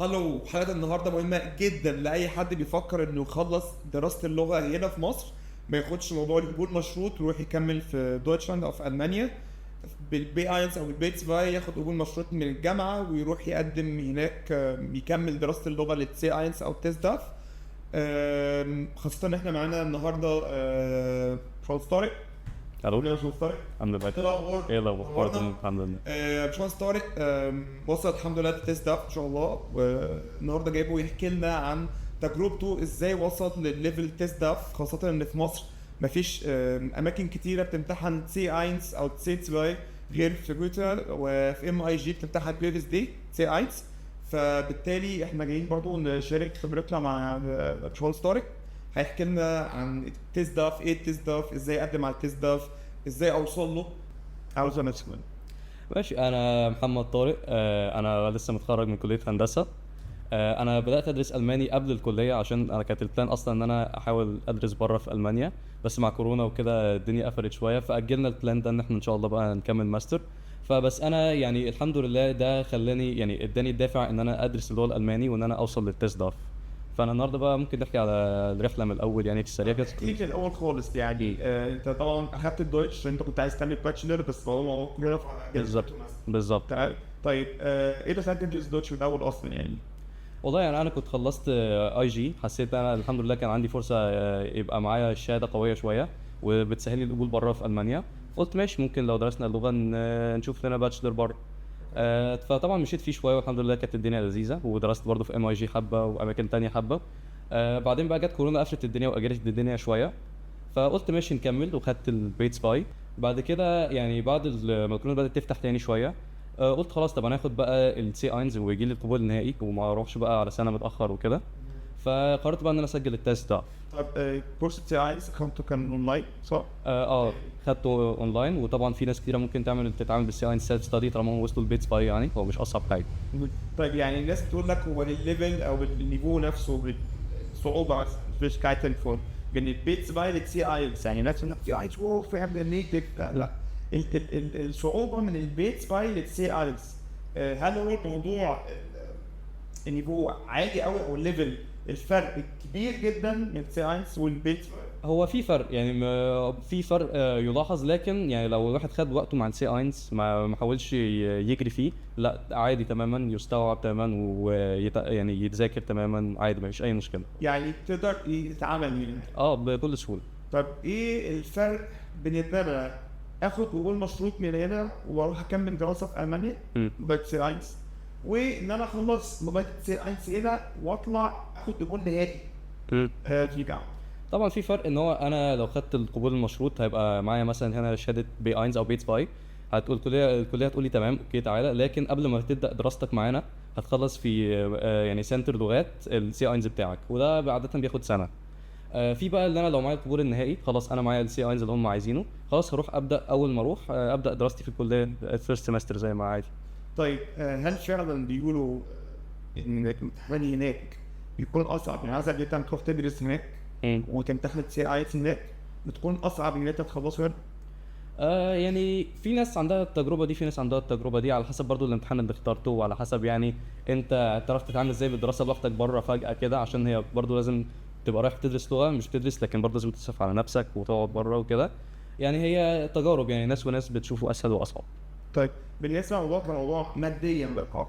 هلو، حلقة النهاردة مهمة جدا لأي حد بيفكر إنه يخلص دراسة اللغة هنا في مصر، ما ياخدش موضوع القبول مشروط ويروح يكمل في دويتشلاند أو في ألمانيا بالبي اينس أو البي 2، ياخد قبول مشروط من الجامعة ويروح يقدم هناك، يكمل دراسة اللغة للسي اينس أو تيست داف. خاصة إن إحنا معانا النهاردة باشمهندس طارق. الو. يا باشمهندس طارق، الحمد لله. إيه الأخبار؟ ايه الاخبار؟ نورنا. الحمد لله. باشمهندس طارق وصل الحمد لله للتيست ده ان شاء الله، والنهارده جايبه يحكي لنا عن تجربته ازاي وصل للليفل تيست ده، خاصه ان في مصر مفيش اماكن كتيره بتمتحن سي 1 او سي 2 غير في جوتا، وفي ام اي جي بتمتحن بي اس دي سي 1. فبالتالي احنا جايين برضو نشارك خبرتنا مع باشمهندس طارق. هيحكي لنا عن التيست داف، ايه التيست داف، ازاي اقدم على التيست داف، ازاي اوصل له. عاوز نفسك. ماشي، انا محمد طارق. انا لسه متخرج من كليه هندسه. انا بدات ادرس الماني قبل الكليه، عشان انا كانت البلان اصلا ان انا احاول ادرس بره في المانيا، بس مع كورونا وكده الدنيا قفلت شويه، فاجلنا البلان ده ان احنا ان شاء الله بقى نكمل ماستر. فبس انا يعني الحمد لله ده خلاني يعني اداني الدافع ان انا ادرس اللغه الالماني وان انا اوصل للتيست داف. فانا النهارده بقى ممكن نحكي على الرحله من الاول يعني في السريع كده. احكي الاول خالص يعني، انت طبعا اخدت الدويتش، انت كنت عايز تعمل باتشلر بس هو جرب. بالظبط. طيب ايه اللي خلاك تدرس دويتش من الاول اصلا يعني؟ والله يعني انا كنت خلصت اي جي، حسيت انا الحمد لله كان عندي فرصه يبقى معايا شهاده قويه شويه وبتسهل لي القبول بره في المانيا. قلت ماشي، ممكن لو درسنا اللغه نشوف لنا باتشلر بره. فطبعا مشيت فيه شويه والحمد لله كانت الدنيا لذيذه، ودرست برضه في ام اي جي حبه واماكن تانية حبه. بعدين بقى جت كورونا قفلت الدنيا واجلت الدنيا شويه، فقلت ماشي نكمل وخدت البيت باي. بعد كده يعني بعد ما الكورونا بدات تفتح تاني شويه، قلت خلاص طب انا هاخد بقى السي اينز ويجي لي القبول النهائي وما اروحش بقى على سنه متاخر وكده. فقررت بقى ان انا اسجل التست ده. طب كورس بتاع عايز اخدته كان اونلاين صح؟ خدته اونلاين، وطبعا في ناس كتيره ممكن تتعامل بالسي اينز سيلف ستادي طالما هم وصلوا البيت باي، يعني هو مش اصعب حاجه. طيب يعني الناس بتقول لك هو الليفل او النيفو نفسه صعوبه مش كايتن فون بين البيتس باي للسي ايلتس، يعني الناس تقول لك سي ايلتس وو فاهم نيتك، لا الصعوبه من البيتس باي للسي ايلتس. هل هو الموضوع النيفو عالي قوي او الليفل الفرق كبير جدا من السي ايلتس والبيتس باي؟ هو في فرق يعني في فرق يلاحظ، لكن يعني لو الواحد خد وقته مع السي اينز ما حاولش يجري فيه، لا عادي تماما يستوعب تماما يعني يتذاكر تماما عادي، ما فيش اي مشكله. يعني تقدر يتعامل يعني. بكل سهوله. طب ايه الفرق بين ان انا اخد قبول مشروط من هنا واروح اكمل دراسه في المانيا لغايه سي 1، وان انا اخلص لغايه سي 1 هنا واطلع اخد قبول نهائي في جامعه؟ طبعا في فرق، ان هو انا لو خدت القبول المشروط هيبقى معايا مثلا هنا شهاده بي اينز او بيتس باي، هتقول الكليه هتقول لي تمام اوكي تعالى، لكن قبل ما تبدا دراستك معانا هتخلص في يعني سنتر لغات السي اينز بتاعك، وده عاده بياخد سنه. في بقى اللي انا لو معايا القبول النهائي خلاص انا معايا السي اينز اللي هم عايزينه، خلاص هروح ابدا اول ما اروح ابدا دراستي في الكليه الفيرست سمستر زي ما عادي. طيب هل فعلا بيقولوا ان الامتحان هناك بيكون اصعب من هذا اللي انت تروح تدرس هناك وتمتحن سي 1 هناك بتكون اصعب من ان انت تخلصه هنا؟ يعني في ناس عندها التجربه دي، في ناس عندها التجربه دي، على حسب برضو الامتحان اللي اخترته، وعلى حسب يعني انت تعرف تتعامل ازاي بالدراسه لوحدك بره فجاه كده، عشان هي برضو لازم تبقى رايح تدرس لغه مش تدرس، لكن برضو لازم تصرف على نفسك وتقعد بره وكده. يعني هي تجارب، يعني ناس وناس بتشوفه اسهل واصعب. طيب بالنسبه للموضوع ماديا بقى،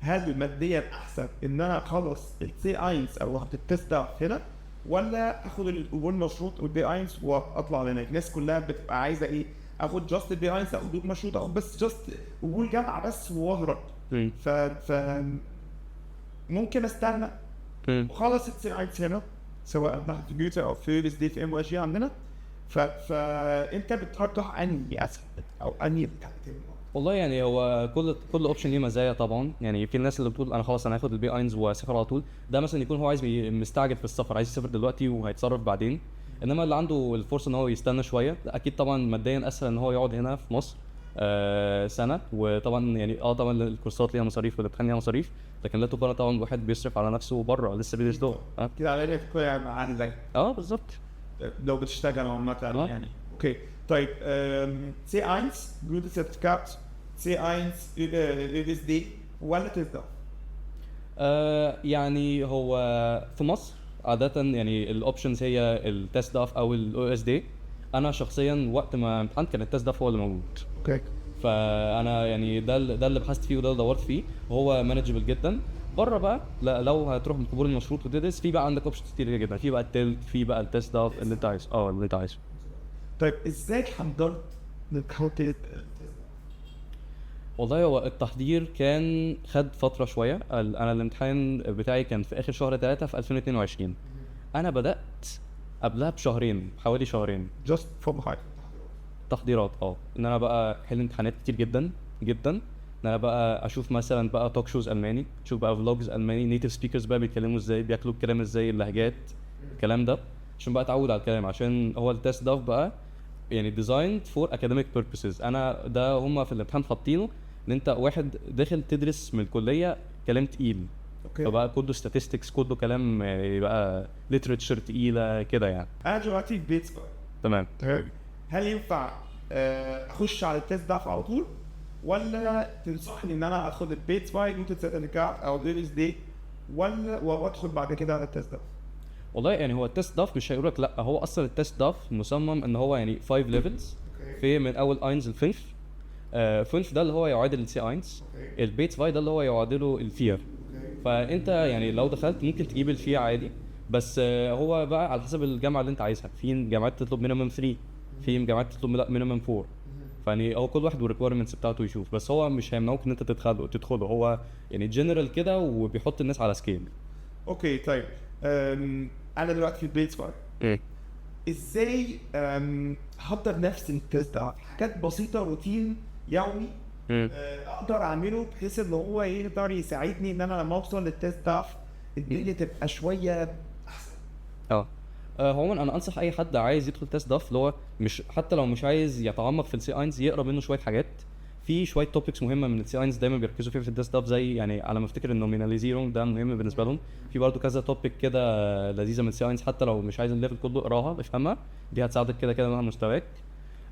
هل ماديا احسن ان انا اخلص السي 1 او واخد التست ده هنا، ولا اخد القبول مشروط والبي 1 واطلع هناك؟ الناس كلها بتبقى عايزه ايه؟ اخد جاست البي 1 او قبول مشروط او بس جاست قبول جامعه بس واهرب. ف ممكن استنى وخلص السي 1 هنا، سواء تحت كمبيوتر او في اس دي في ام واي عندنا. فانت بترجح انهي اسهل او انهي والله يعني هو كل اوبشن ليه مزايا طبعا، يعني في الناس اللي بتقول انا خلاص انا هاخد البي اينز واسافر على طول، ده مثلا يكون هو عايز مستعجل في السفر، عايز يسافر دلوقتي وهيتصرف بعدين. انما اللي عنده الفرصه ان هو يستنى شويه، اكيد طبعا ماديا اسهل ان هو يقعد هنا في مصر سنه، وطبعا يعني طبعا الكورسات ليها مصاريف والامتحان ليها مصاريف، لكن لا تقارن طبعا الواحد بيصرف على نفسه بره لسه بيدرس لغه. كده على فكره عندك بالظبط. لو بتشتغل عامة يعني. اوكي طيب سي 1 جود سيرتيفيكات، سي 1 اي اس دي ولا تقدر؟ يعني هو في مصر عادة يعني الاوبشنز هي التست داف او الاو اس دي. انا شخصيا وقت ما امتحنت كان التست داف هو اللي موجود. اوكي. فانا يعني ده اللي بحثت فيه وده اللي دورت فيه، وهو مانجبل جدا. بره بقى لا، لو هتروح من قبول المشروط وتدرس في بقى عندك اوبشنز كتير جدا، في بقى التلت، في بقى التست داف اللي انت عايزه، اللي انت عايزه. طيب ازاي حضرت للكونتنت؟ والله هو التحضير كان خد فترة شوية. أنا الامتحان بتاعي كان في آخر شهر 3 في 2022. أنا بدأت قبلها بشهرين، حوالي شهرين جاست فروم هاي. تحضيرات. إن أنا بقى أحل امتحانات كتير جدا جدا، إن أنا بقى أشوف مثلا بقى توك شوز ألماني، أشوف بقى فلوجز ألماني، نيتيف سبيكرز بقى بيتكلموا إزاي، بياكلوا الكلام إزاي، اللهجات، الكلام ده، عشان بقى أتعود على الكلام. عشان هو التست ده بقى يعني designed for academic purposes. انا ده هم في الامتحان حاطينه ان انت واحد داخل تدرس من الكليه كلام تقيل، اوكي. فبقى كله statistics، كله كلام يعني بقى literature تقيله كده يعني. انا دلوقتي في بيت تمام. هل ينفع اخش على التست ده على طول، ولا تنصحني ان انا اخد البيت سباي نوت سيرتيفيكات او دي اس دي، وادخل بعد كده على التست ده؟ والله يعني هو التست داف مش هيقول لك لا، هو اصلا التست داف مصمم ان هو يعني 5 ليفلز، في من اول اينز لفينف. فينف ده اللي هو يعادل السي اينز، البيت فاي ده اللي هو يعادله الفير. فانت يعني لو دخلت ممكن تجيب الفير عادي، بس هو بقى على حسب الجامعه اللي انت عايزها. في جامعات تطلب مينيمم 3، في جامعات تطلب لا مينيمم 4. فيعني هو كل واحد والريكويرمنتس بتاعته يشوف، بس هو مش هيمنعوك ان انت تدخله. هو يعني جنرال كده وبيحط الناس على سكيل. اوكي. طيب انا دلوقتي في البيت سباي، ازاي احضر نفسي التست ده؟ حاجات بسيطه، روتين يومي اقدر اعمله بحيث ان هو يقدر يساعدني ان انا لما اوصل للتست ده الدنيا تبقى شويه احسن. هو انا انصح اي حد عايز يدخل تيست داف اللي هو مش، حتى لو مش عايز يتعمق في السي اينز، يقرا منه شويه حاجات. في شويه توبكس مهمه من السي اينز دايما بيركزوا فيها في التيست داف، زي يعني على ما افتكر النوميناليزيرون ده مهم بالنسبه لهم. في برضه كذا توبك كده لذيذه من السي اينز، حتى لو مش عايز الليفل كله اقراها افهمها، دي هتساعدك كده كده مهما مستواك.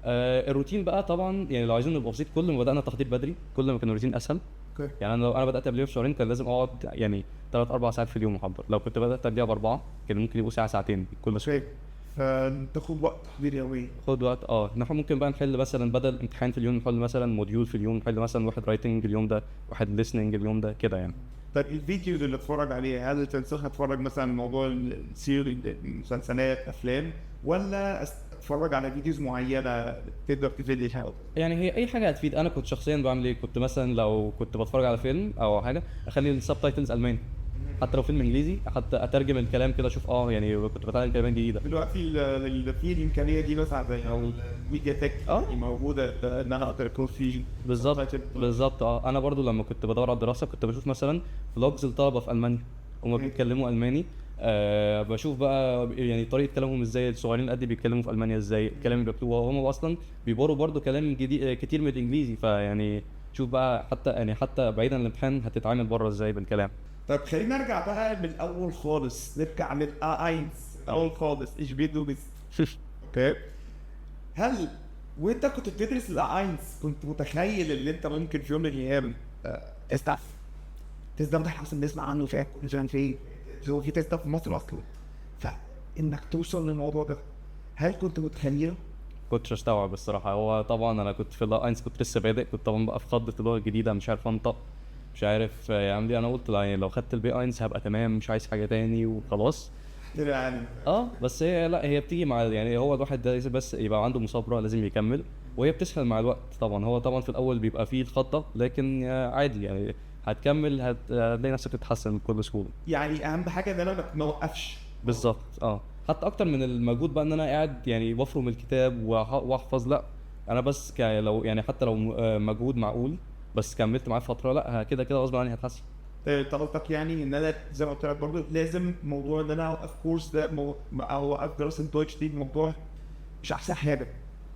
الروتين بقى طبعا يعني لو عايزين نبقى بسيط، كل ما بدانا تحضير بدري كل ما كان الروتين اسهل. اوكي. يعني انا لو انا بدات قبليه بشهرين كان لازم اقعد يعني 3 4 ساعات في اليوم محضر. لو كنت بدات قبليها ب4 كان ممكن يبقوا ساعه ساعتين كل شويه. اوكي. فتاخد وقت تحضير يومي. خد وقت. نحن ممكن بقى نحل مثلا بدل امتحان في اليوم نحل مثلا موديول في اليوم، نحل مثلا واحد رايتنج اليوم ده، واحد ليسننج اليوم ده كده يعني. طيب الفيديوز اللي اتفرج عليها، هل تنصح اتفرج مثلا موضوع السيري، مسلسلات، افلام، ولا اتفرج على فيديوز معينه تقدر تفيد الحلقه؟ يعني هي اي حاجه هتفيد. انا كنت شخصيا بعمل ايه، كنت مثلا لو كنت بتفرج على فيلم او حاجه اخلي السبتايتلز الماني، حتى لو فيلم انجليزي حتى اترجم الكلام كده اشوف يعني كنت بتعلم كلمات جديده. دلوقتي في الامكانيه دي مثلا زي ميديا تك موجوده ان انا اقدر اكون في بالظبط. انا برضو لما كنت بدور على الدراسه كنت بشوف مثلا فلوجز الطلبه في المانيا هما بيتكلموا الماني. بشوف بقى يعني طريقه كلامهم ازاي، الصغيرين قد بيتكلموا في المانيا ازاي، الكلام اللي بيكتبوه وهم اصلا بيبوروا برضو كلام جديد كتير من الانجليزي. فيعني شوف بقى حتى بعيدا عن الامتحان هتتعامل بره ازاي بالكلام. طيب خلينا نرجع بقى من الاول خالص، نرجع من اينز اول خالص، ايش بيدو بس. اوكي. هل وانت كنت بتدرس الاينز كنت متخيل ان انت ممكن في يوم من الايام استعف تيست ده احسن نسمع عنه في كل فين هو في تيست في مصر اصلا، فانك توصل للموضوع ده هل كنت متخيله؟ كنتش استوعب الصراحه. هو طبعا انا كنت في الاينز كنت لسه بادئ، كنت طبعا بقى في خضة اللغه الجديده، مش عارف انطق، مش عارف يعمل ايه. انا قلت يعني لو خدت البي اينز هبقى تمام، مش عايز حاجه تاني وخلاص. يعني بس هي لا، هي بتيجي مع يعني هو الواحد ده بس يبقى عنده مثابره، لازم يكمل، وهي بتسهل مع الوقت. طبعا هو طبعا في الاول بيبقى فيه الخطه، لكن عادي يعني هتكمل هتلاقي نفسك تتحسن بكل سهوله. يعني اهم حاجه ان انا ما اوقفش. بالظبط. حتى اكتر من المجهود بقى ان انا قاعد يعني بفرم الكتاب واحفظ، لا انا بس لو يعني حتى لو مجهود معقول بس كملت معاه فتره، لا كده كده غصب عني هتحسن. طلبتك يعني ان انا زي ما قلت لك برضه لازم موضوع ان انا اوقف كورس ده او اوقف دراسه دويتش دي موضوع مش احسن حاجه.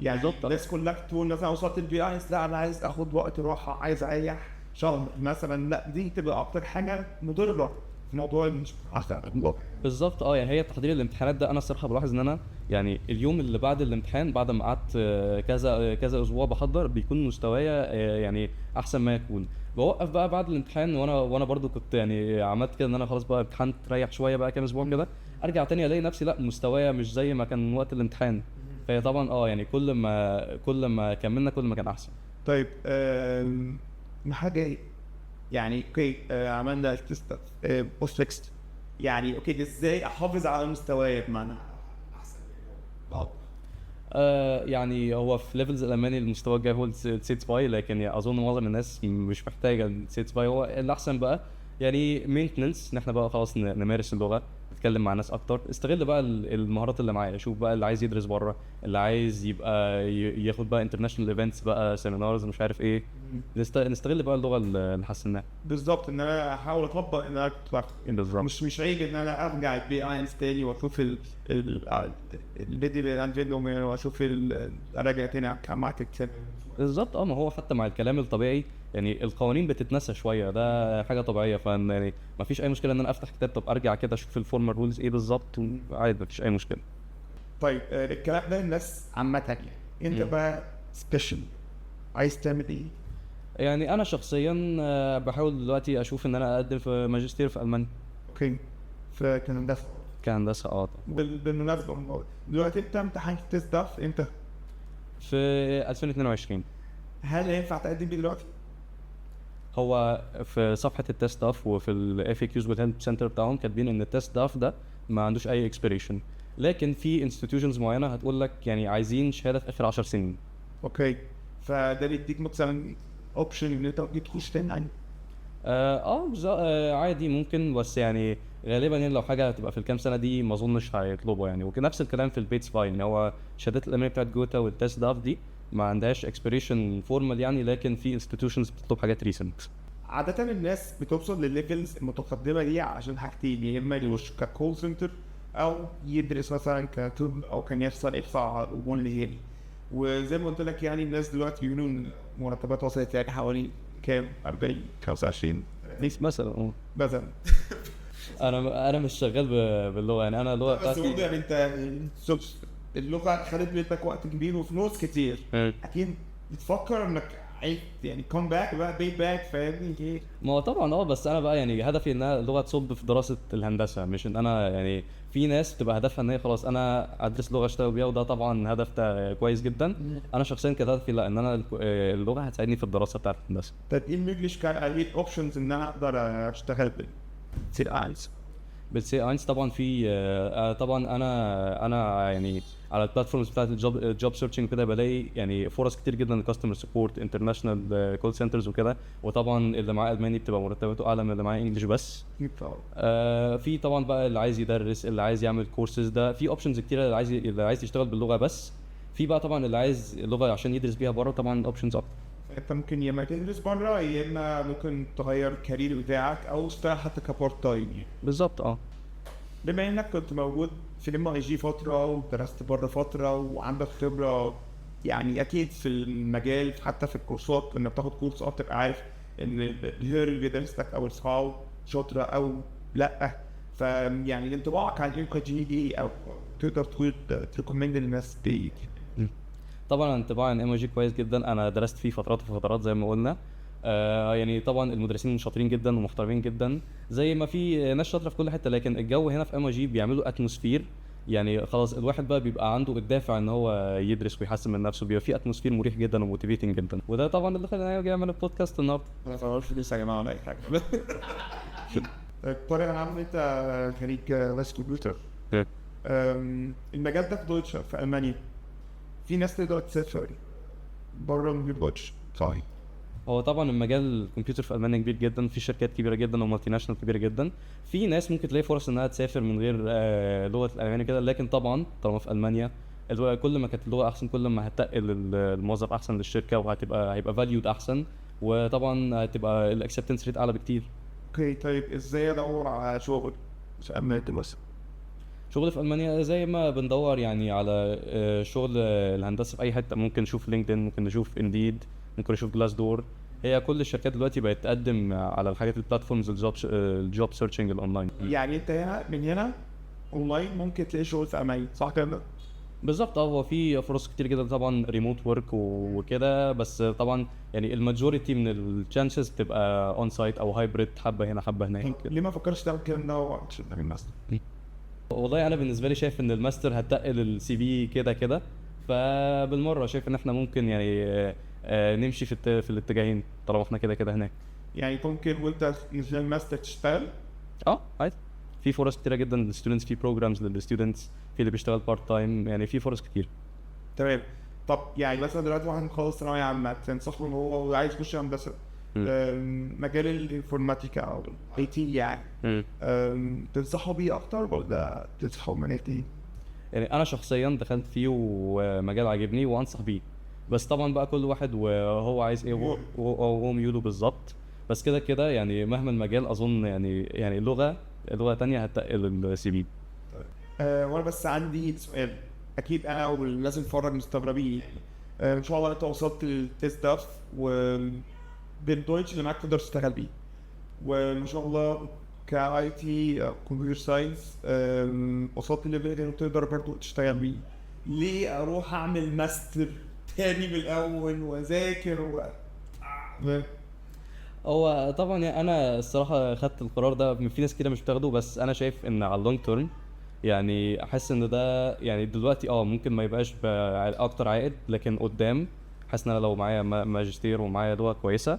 يعني الناس كلها تقول مثلا وصلت البي اينز، لا انا عايز اخد وقت راحه، عايز اريح شهر مثلا، لا دي تبقى اكتر حاجه مضره موضوع مش عارف. بالظبط يعني هي تحضير الامتحانات ده انا الصراحه بلاحظ ان انا يعني اليوم اللي بعد الامتحان بعد ما قعدت كذا اسبوع بحضر بيكون مستوايا يعني احسن ما يكون. بوقف بقى بعد الامتحان وانا برضو كنت يعني عملت كده ان انا خلاص بقى امتحنت ريح شويه بقى كام اسبوع كده، ارجع تاني الاقي نفسي لا مستوايا مش زي ما كان وقت الامتحان. فهي طبعا يعني كل ما كملنا كل ما كان احسن. طيب حاجه يعني اوكي عملنا تيست بوست فيكست، يعني اوكي ازاي احافظ على مستواي بمعنى يعني هو في ليفلز الالماني المستوى الجاي هو السيتس باي، لكن يعني اظن معظم الناس مش محتاجه السيتس باي. هو الاحسن بقى يعني مينتننس ان احنا بقى خلاص نمارس اللغه، نتكلم مع ناس اكتر، استغل بقى المهارات اللي معايا. شوف بقى اللي عايز يدرس بره، اللي عايز يبقى ياخد بقى انترناشونال ايفنتس بقى سيمينارز مش عارف ايه، نستغل بقى اللغه اللي حسناها. بالظبط ان انا احاول اطبق ان انا بالظبط. مش عيب ان انا ارجع البي اينز تاني واشوف الفيديو الانفيديو واشوف اراجع تاني مع الكتاب. بالظبط ما هو حتى مع الكلام الطبيعي يعني القوانين بتتنسى شويه، ده حاجه طبيعيه. فان يعني ما فيش اي مشكله ان انا افتح كتاب طب ارجع كده اشوف الفورمال رولز ايه بالظبط، عادي ما فيش اي مشكله. طيب الكلام ده الناس عامه يعني انت بقى سبيشال عايز تعمل ايه؟ يعني انا شخصيا بحاول دلوقتي اشوف ان انا اقدم في ماجستير في المانيا. اوكي فكان ده كهندسه بالمناسبه دلوقتي انت امتحنت تيست ده انت في 2022. هل ينفع تقدم بيه دلوقتي؟ هو في صفحه التست ستاف وفي الاف اي كيوز والهيلب سنتر بتاعهم كاتبين ان التست ستاف ده ما عندوش اي اكسبيريشن، لكن في انستتيوشنز معينه هتقول لك يعني عايزين شهاده في اخر 10 سنين. اوكي فده بيديك مثلا اوبشن ان انت تخش تاني يعني عادي ممكن، بس يعني غالبا يعني لو حاجه هتبقى في الكام سنه دي ما اظنش هيطلبوا يعني. ونفس الكلام في البيتس فاين، هو شهادات الالمانيه بتاعت جوتا والتست داف دي ما عندهاش اكسبيريشن فورمال يعني، لكن في انستتيوشنز بتطلب حاجات ريسنت. عادة الناس بتوصل للليفلز المتقدمة دي عشان حاجتين، يا اما يخش ككول سنتر او يدرس مثلا كطب او كان يحصل ادفع امور لغيري. وزي ما قلت لك يعني الناس دلوقتي بيقولوا مرتبات وصلت يعني حوالي كام 40 25 مثلا مثلا. انا مش شغال باللغه يعني، انا اللغه بس برضه يعني انت اللغة خدت منك وقت كبير وفلوس كتير، اكيد بتفكر انك عايز يعني كوم باك بقى بي باك فاهمني ايه؟ ما هو طبعا بس انا بقى يعني هدفي انها اللغه تصب في دراسه الهندسه، مش ان انا يعني في ناس بتبقى هدفها ان هي خلاص انا ادرس لغه اشتغل بيها، وده طبعا هدف كويس جدا. انا شخصيا كان هدفي لا، ان انا اللغه هتساعدني في الدراسه بتاعت الهندسه. طيب ايه المجلش كان عليه اوبشنز ان انا اقدر اشتغل بالسي اينز؟ بالسي اينز طبعا في طبعا انا يعني على البلاتفورمز بتاعت الجوب سيرشنج كده بلاقي يعني فرص كتير جدا للكاستمر سبورت انترناشونال كول سنترز وكده. وطبعا اللي معاه الماني بتبقى مرتباته اعلى من اللي معاه انجلش بس. في طبعا بقى اللي عايز يدرس، اللي عايز يعمل كورسز، ده في اوبشنز كتير. اللي عايز يشتغل باللغه بس، في بقى طبعا اللي عايز اللغه عشان يدرس بيها بره، طبعا الاوبشنز اكتر. انت ممكن يا اما تدرس بره يا اما ممكن تغير الكارير بتاعك او تشتغل حتى كبارت تايم يعني. بالظبط بما انك كنت موجود في ام اي جي فتره ودرست بره فتره وعندك خبره يعني اكيد في المجال، حتى في الكورسات انك بتاخد كورس تبقى عارف ان الهير اللي بيدرسك او اصحاب شاطره او لا. فيعني انطباعك عن ام اي جي ايه، او تقدر تقول تريكومند للناس بايه؟ طبعا انطباعي عن ام اي جي كويس جدا، انا درست فيه فترات وفترات زي ما قلنا. يعني طبعا المدرسين شاطرين جدا ومحترمين جدا زي ما في ناس شاطره في كل حته، لكن الجو هنا في ام اي جي بيعملوا اتموسفير يعني خلاص الواحد بقى بيبقى عنده الدافع ان هو يدرس ويحسن من نفسه، بيبقى في اتموسفير مريح جدا وموتيفيتنج جدا، وده طبعا اللي خلاني اجي اعمل البودكاست النهارده. انا ما بعرفش لسه يا جماعه ولا اي حاجه. طارق انا عارف انت خريج ماس كمبيوتر. المجال ده في دويتش في المانيا في ناس تقدر تسافر بره من دويتش صحيح؟ هو طبعا المجال الكمبيوتر في المانيا كبير جدا، في شركات كبيره جدا ومالتي ناشونال كبيره جدا، في ناس ممكن تلاقي فرص انها تسافر من غير لغه الالماني كده، لكن طبعا طالما في المانيا كل ما كانت اللغه احسن كل ما هتقل الموظف هيبقى للشركه هيبقى فاليود احسن، وطبعا هتبقى الاكسبتنس ريت اعلى بكتير. اوكي طيب ازاي ادور على شغل في المانيا مثلا؟ شغل في المانيا زي ما بندور يعني على شغل الهندسه في اي حته، ممكن نشوف لينكدين، ممكن نشوف انديد، ممكن نشوف جلاس دور. هي كل الشركات دلوقتي بقت تقدم على الحاجات البلاتفورمز الجوب سيرشنج الاونلاين. يعني انت هنا من هنا اونلاين ممكن تلاقي شغل في اماكن، صح كده؟ بالظبط. هو في فرص كتير جدا طبعا ريموت ورك وكده، بس طبعا يعني الماجوريتي من الشانسز بتبقى اون سايت او هايبريد، حبه هنا حبه هناك. ليه ما فكرش تعمل كده ده وتشتغل في الماستر؟ والله انا بالنسبه لي شايف ان الماستر هتقل السي في كده كده، فبالمره شايف ان احنا ممكن يعني نمشي في الاتجاهين طالما احنا كده كده هناك. يعني ممكن وانت في الماستر تشتغل؟ عادي. في فرص كتيره جدا للستودنتس، في بروجرامز للستودنتس، في اللي بيشتغل بارت تايم، يعني في فرص كتير. تمام. طب يعني مثلا دلوقتي واحد مخلص ثانويه عامه تنصحه ان هو عايز يخش هندسه مجال الانفورماتيكا او اي تي يعني تنصحه بيه اكتر ولا تنصحه من ايه؟ يعني انا شخصيا دخلت فيه ومجال عاجبني وانصح بيه، بس طبعا بقى كل واحد وهو عايز ايه وهو ميوله بالظبط. بس كده كده يعني مهما المجال اظن يعني لغه تانية هتقل السي في. وانا بس عندي سؤال، اكيد انا والناس اللي بتتفرج مستغربين ان شاء الله انت وصلت للتيست داف بالدويتش اللي معاك تقدر تشتغل بيه، وما شاء الله كاي تي كمبيوتر ساينس وصلت لليفل اللي تقدر برضه تشتغل بيه. ليه اروح اعمل ماستر تاني من الاول واذاكر هو طبعا يعني انا الصراحه خدت القرار ده، في ناس كده مش بتاخده، بس انا شايف ان على اللونج تيرم يعني احس ان ده يعني دلوقتي ممكن ما يبقاش اكتر عائد، لكن قدام حاسس ان انا لو معايا ماجستير ومعايا لغه كويسه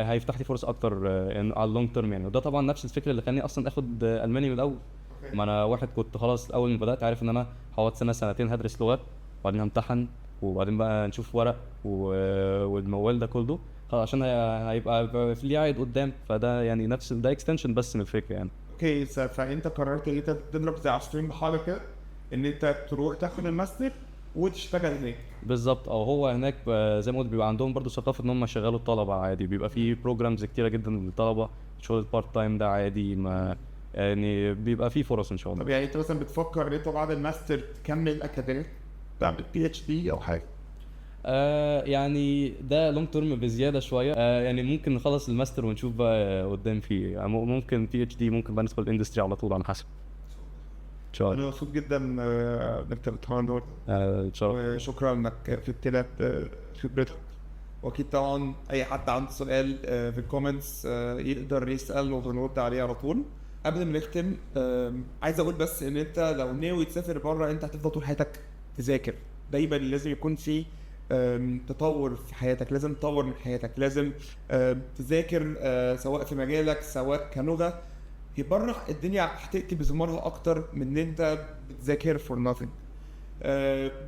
هيفتح لي فرص اكتر على اللونج تيرم يعني. وده طبعا نفس الفكره اللي خلاني اصلا اخد الماني من الاول. ما انا واحد كنت خلاص اول ما بدات عارف ان انا هقعد سنه سنتين هدرس لغات، وبعدين همتحن، وبعدين بقى نشوف ورق والموال ده كله خلاص، عشان هيبقى في ليه عائد قدام. فده يعني نفس ده اكستنشن بس من الفكره يعني. اوكي. فانت قررت ان انت تضرب زي عصفورين بحجر كده، ان انت تروح تاخد الماستر وتشتغل هناك. بالظبط. هو هناك زي ما قلت بيبقى عندهم برضو ثقافه ان هم يشغلوا الطلبه عادي، بيبقى في بروجرامز كتيره جدا للطلبه، شغل البارت تايم ده عادي، ما يعني بيبقى في فرص ان شاء الله. طب يعني انت مثلا بتفكر ان انت بعد الماستر تكمل اكاديميك تعمل بي اتش دي او حاجه؟ يعني ده لونج تيرم بزياده شويه. يعني ممكن نخلص الماستر ونشوف بقى قدام فيه يعني، ممكن بي اتش دي، ممكن بقى ندخل الاندستري على طول على حسب. ان شاء الله. انا مبسوط جدا انك بتتمرن دول. ان شاء الله. وشكرا انك فدت لنا خبرتك. واكيد طبعا اي حد عنده سؤال في الكومنتس يقدر يسال ونرد عليه على طول. قبل ما نختم عايز اقول بس ان انت لو ناوي تسافر بره انت هتفضل طول حياتك تذاكر. دايما لازم يكون في تطور في حياتك، لازم تطور من حياتك، لازم تذاكر سواء في مجالك سواء كلغه. بره الدنيا هتقتل بزمارها اكتر من ان انت بتذاكر فور nothing.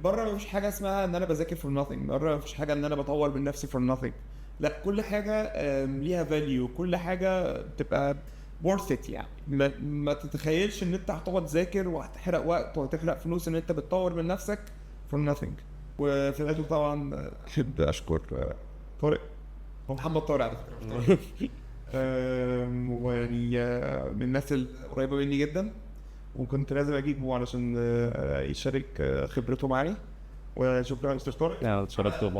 بره مفيش حاجه اسمها ان انا بذاكر فور nothing، بره مفيش حاجه ان انا بطور من نفسي فور nothing. لا، كل حاجه ليها فاليو، كل حاجه بتبقى worth it يعني. ما تتخيلش ان انت هتقعد تذاكر وهتحرق وقت وهتحرق فلوس ان انت بتطور من نفسك for nothing. وفي الاخر طبعا احب اشكر طارق، هو محمد طارق على فكره ويعني من الناس القريبه مني جدا، وكنت لازم اجيبه علشان يشارك خبرته معي. وشكرا استاذ طارق. اتشرفت والله.